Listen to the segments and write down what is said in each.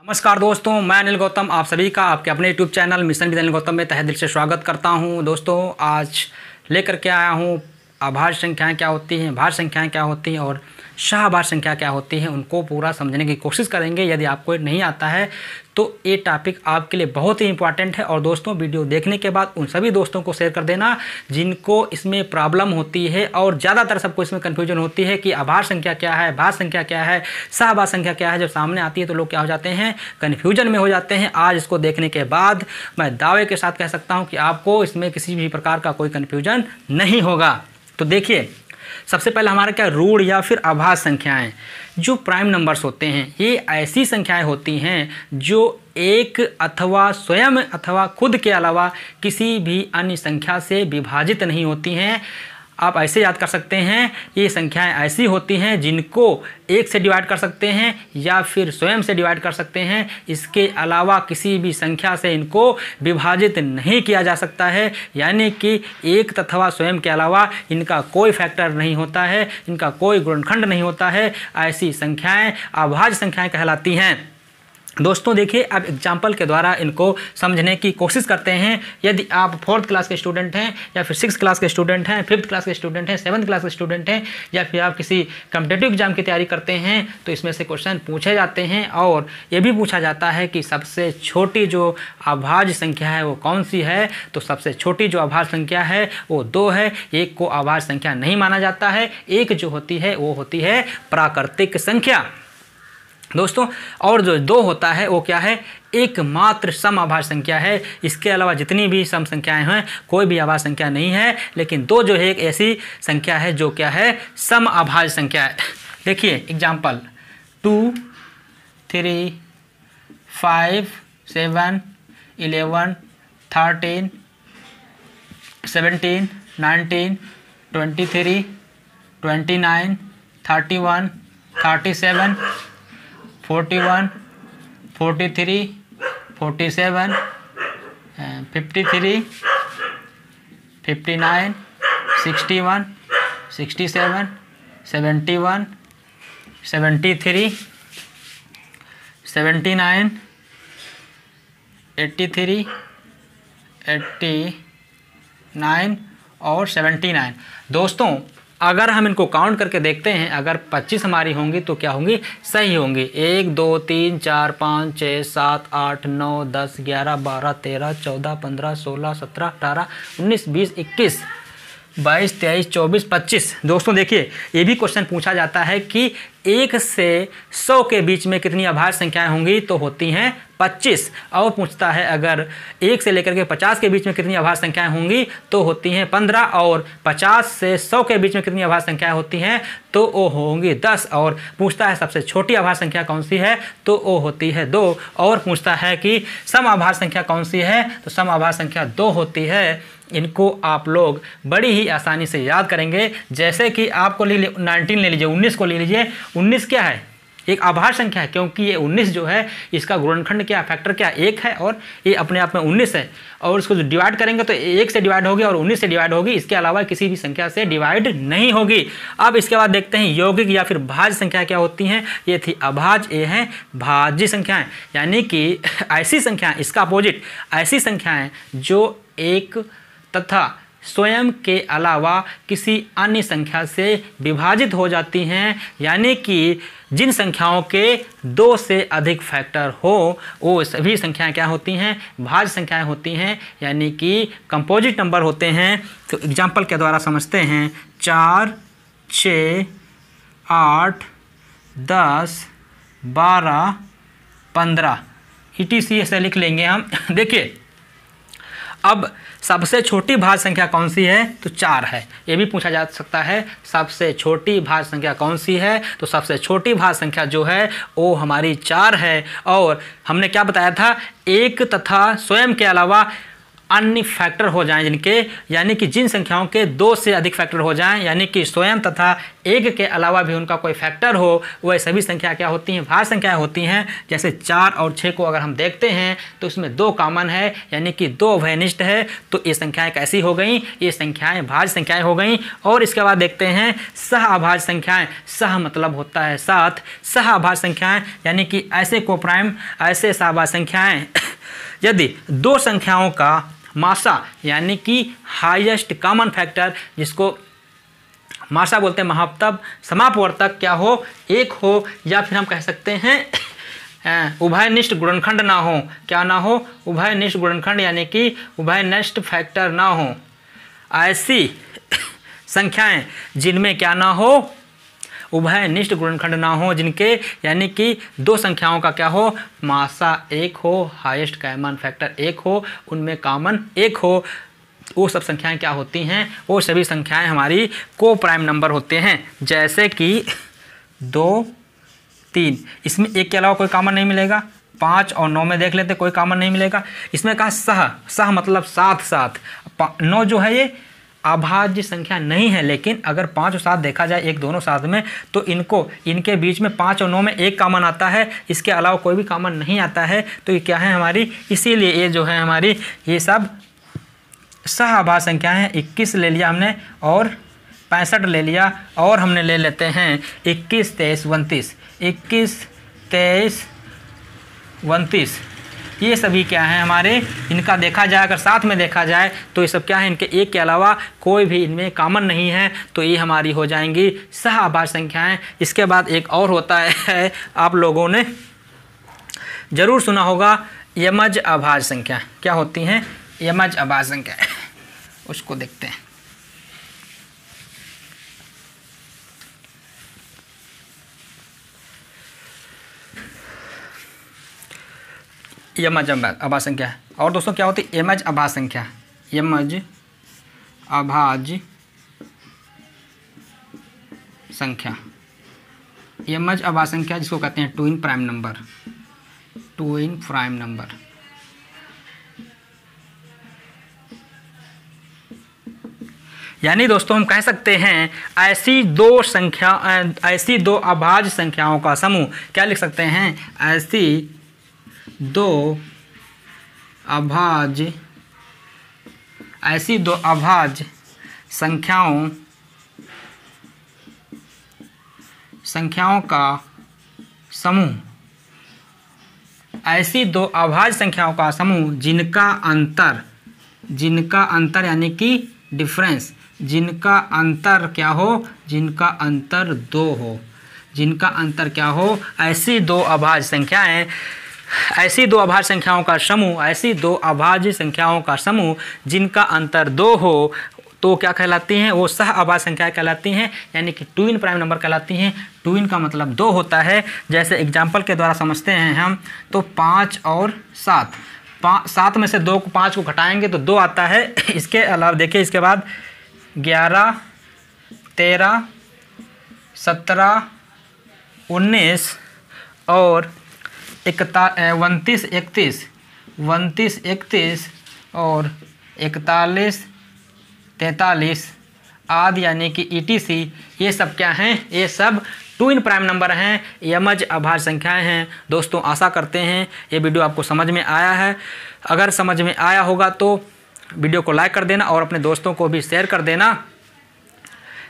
नमस्कार दोस्तों, मैं अनिल गौतम आप सभी का आपके अपने YouTube channel mission with Anil Gautam में तहे दिल से स्वागत करता हूं। दोस्तों आज लेकर के आया हूं अभाज्य संख्याएं क्या होती हैं, भाज्य संख्याएं क्या होती हैं और शाहभाज्य संख्या क्या होती है, उनको पूरा समझने की कोशिश करेंगे। यदि आपको नहीं आता है तो ये टॉपिक आपके लिए बहुत ही इंपॉर्टेंट है। और दोस्तों वीडियो देखने के बाद उन सभी दोस्तों को शेयर कर देना जिनको इसमें प्रॉब्लम होती है और ज़्यादातर सबको इसमें कन्फ्यूजन होती है कि अभाज्य संख्या क्या है, भाज्य संख्या क्या है, शाहभाज्य संख्या क्या है। जब सामने आती है तो लोग क्या हो जाते हैं, कन्फ्यूजन में हो जाते हैं। आज इसको देखने के बाद मैं दावे के साथ कह सकता हूँ कि आपको इसमें किसी भी प्रकार का कोई कन्फ्यूजन नहीं होगा। तो देखिए, सबसे पहले हमारा क्या ऋण या फिर अभाज्य संख्याएं, जो प्राइम नंबर्स होते हैं, ये ऐसी संख्याएं होती हैं जो एक अथवा स्वयं अथवा खुद के अलावा किसी भी अन्य संख्या से विभाजित नहीं होती हैं। आप ऐसे याद कर सकते हैं, ये संख्याएं ऐसी होती हैं जिनको एक से डिवाइड कर सकते हैं या फिर स्वयं से डिवाइड कर सकते हैं। इसके अलावा किसी भी संख्या से इनको विभाजित नहीं किया जा सकता है, यानी कि एक तथा स्वयं के अलावा इनका कोई फैक्टर नहीं होता है, इनका कोई गुणनखंड नहीं होता है। ऐसी संख्याएं अभाज्य संख्याएं कहलाती हैं। दोस्तों देखिए, अब एग्जाम्पल के द्वारा इनको समझने की कोशिश करते हैं। यदि आप 4th क्लास के स्टूडेंट हैं या फिर 6th क्लास के स्टूडेंट हैं, 5th क्लास के स्टूडेंट हैं, 7th क्लास के स्टूडेंट हैं, या फिर आप किसी कॉम्पिटिटिव एग्जाम की तैयारी करते हैं तो इसमें से क्वेश्चन पूछे जाते हैं। और ये भी पूछा जाता है कि सबसे छोटी जो अभाज्य संख्या है वो कौन सी है। तो सबसे छोटी जो अभाज्य संख्या है वो 2 है। एक को अभाज्य संख्या नहीं माना जाता है। एक जो होती है वो होती है प्राकृतिक संख्या दोस्तों। और जो 2 होता है वो क्या है, एकमात्र सम अभाज्य संख्या है। इसके अलावा जितनी भी सम संख्याएं हैं कोई भी अभाज्य संख्या नहीं है। लेकिन 2 जो है एक ऐसी संख्या है जो क्या है, सम अभाज्य संख्या है। देखिए एग्जाम्पल 2, 3, 5, 7, 11, 13, 17, 19, 23, 29, 31, 37, 41, 43, 47, 53, 59, 61, 67, 71, 73, 79, 83, 89 और 79। दोस्तों अगर हम इनको काउंट करके देखते हैं, अगर 25 हमारी होंगी तो क्या होंगी, सही होंगी। 1 2 3 4 5 6 7 8 9 10 11 12 13 14 15 16 17 18 19 20 21 22 23 24 25। दोस्तों देखिए, ये भी क्वेश्चन पूछा जाता है कि 1 से 100 के बीच में कितनी अभाज्य संख्याएं होंगी, तो होती हैं 25। और पूछता है अगर 1 से लेकर के 50 के बीच में कितनी अभाज्य संख्याएं होंगी, तो होती हैं 15। और 50 से 100 के बीच में कितनी अभाज्य संख्याएं होती हैं, तो वो होंगी 10। और पूछता है सबसे छोटी अभाज्य संख्या कौन सी है, तो वो होती है 2। और पूछता है कि सम अभाज्य संख्या कौन सी है, तो सम अभाज्य संख्या 2 होती है। इनको आप लोग बड़ी ही आसानी से याद करेंगे। जैसे कि आपको 19 ले लीजिए, 19 को ले लीजिए। 19 क्या है, एक अभाज्य संख्या है, क्योंकि ये 19 जो है इसका गुणनखंड क्या, फैक्टर क्या, 1 है और ये अपने आप में 19 है। और इसको जो डिवाइड करेंगे तो 1 से डिवाइड होगी और 19 से डिवाइड होगी, इसके अलावा किसी भी संख्या से डिवाइड नहीं होगी। अब इसके बाद देखते हैं यौगिक या फिर भाज्य संख्या क्या होती हैं। ये थी अभाज्य, ये हैं भाज्य संख्याएं, यानी कि ऐसी संख्याएं, इसका अपोजिट, ऐसी संख्याएं जो एक तथा स्वयं के अलावा किसी अन्य संख्या से विभाजित हो जाती हैं, यानी कि जिन संख्याओं के 2 से अधिक फैक्टर हो वो सभी संख्याएं क्या होती हैं, भाज्य संख्याएं होती हैं, यानी कि कंपोजिट नंबर होते हैं। तो एग्जाम्पल के द्वारा समझते हैं। 4, 6, 8, 10, 12, 15 ETC ऐसे लिख लेंगे हम। देखिए, अब सबसे छोटी भाज्य संख्या कौन सी है, तो 4 है। ये भी पूछा जा सकता है सबसे छोटी भाज्य संख्या कौन सी है, तो सबसे छोटी भाज्य संख्या जो है वो हमारी 4 है। और हमने क्या बताया था, एक तथा स्वयं के अलावा अन्य फैक्टर हो जाएं जिनके, यानी कि जिन संख्याओं के 2 से अधिक फैक्टर हो जाएं, यानी कि स्वयं तथा 1 के अलावा भी उनका कोई फैक्टर हो, वह सभी संख्या क्या होती हैं, भाज्य संख्याएं होती हैं। जैसे 4 और 6 को अगर हम देखते हैं तो इसमें 2 कॉमन है, यानी कि 2 उभयनिष्ठ है, तो ये संख्याएं कैसी हो गई, ये संख्याएं भाज्य संख्याएं हो गई। और इसके बाद देखते हैं सह अभाज्य संख्याएं। सह मतलब होता है साथ, सह अभाज्य संख्याएं यानी कि ऐसे कोप्राइम, ऐसे सहभाज्य संख्याएं यदि 2 संख्याओं का मासा यानी कि हाईएस्ट कॉमन फैक्टर, जिसको मासा बोलते हैं, महत्तम समापवर्तक क्या हो, 1 हो, या फिर हम कह सकते हैं उभयनिष्ठ गुणनखंड ना हो। क्या ना हो, उभयनिष्ठ गुणनखंड यानी कि उभयनिष्ठ फैक्टर ना हो। ऐसी संख्याएं जिनमें क्या ना हो, उभयनिष्ठ गुणनखंड ना हो, जिनके यानी कि 2 संख्याओं का क्या हो, मासा 1 हो, हाईएस्ट कॉमन फैक्टर 1 हो, उनमें कॉमन 1 हो, वो सब संख्याएं क्या होती हैं, वो सभी संख्याएं हमारी को प्राइम नंबर होते हैं। जैसे कि 2, 3, इसमें 1 के अलावा कोई कॉमन नहीं मिलेगा। 5 और 9 में देख लेते, कोई कॉमन नहीं मिलेगा। इसमें कहा सह, सह मतलब साथ साथ। 9 जो है ये अभाज्य संख्या नहीं है, लेकिन अगर 5 और 7 देखा जाए एक दोनों साथ में, तो इनके बीच में 5 और 9 में 1 कॉमन आता है, इसके अलावा कोई भी कॉमन नहीं आता है। तो ये क्या है हमारी, इसीलिए ये जो है हमारी ये सब सह अभाज्य संख्या है। 21 ले लिया हमने और 65 ले लिया, और हमने ले लेते हैं 21, 23, 29, 21, 23, 29, ये सभी क्या है हमारे, इनका देखा जाए अगर साथ में देखा जाए तो ये सब क्या है, इनके 1 के अलावा कोई भी इनमें कॉमन नहीं है, तो ये हमारी हो जाएंगी सह अभाज्य संख्याएं। इसके बाद एक और होता है, आप लोगों ने जरूर सुना होगा, यमज अभाज्य संख्या। क्या होती हैं, यमज अभाज्य संख्या, उसको देखते हैं। यमज अभाज्य संख्या है। और दोस्तों क्या होती है यमज अभाज्य संख्या, यमज अभाज्य संख्या, यमज अभाज्य संख्या जिसको कहते हैं twin prime number, twin prime number. यानी दोस्तों हम कह सकते हैं ऐसी 2 अभाज्य संख्याओं का समूह, क्या लिख सकते हैं, ऐसी 2 अभाज्य संख्याओं का समूह, ऐसी 2 अभाज्य संख्याओं का समूह जिनका अंतर यानी कि डिफरेंस, जिनका अंतर क्या हो, जिनका अंतर 2 हो, जिनका अंतर क्या हो, ऐसी 2 अभाज्य संख्याएं, ऐसी 2 अभाज्य संख्याओं का समूह, ऐसी 2 अभाज्य संख्याओं का समूह जिनका अंतर 2 हो, तो क्या कहलाती हैं, वो सह अभाज्य संख्याएं कहलाती हैं, यानी कि ट्विन प्राइम नंबर कहलाती हैं। ट्विन का मतलब 2 होता है। जैसे एग्जाम्पल के द्वारा समझते हैं हम, तो 5 और 7, 7 में से 5 को घटाएंगे तो 2 आता है। इसके अलावा देखिए, इसके बाद 11, 13, 17, 19 और 29, 31 और 41, 43 आदि, यानी कि ETC, ये सब क्या हैं, ये सब ट्विन प्राइम नंबर हैं, यमज अभाज्य संख्याएं हैं। दोस्तों आशा करते हैं ये वीडियो आपको समझ में आया है। अगर समझ में आया होगा तो वीडियो को लाइक कर देना और अपने दोस्तों को भी शेयर कर देना।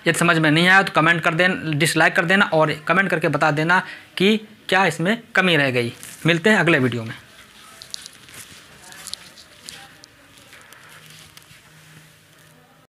यदि समझ में नहीं आया तो कमेंट कर देना, डिसलाइक कर देना और कमेंट करके बता देना कि क्या इसमें कमी रह गई। मिलते हैं अगले वीडियो में।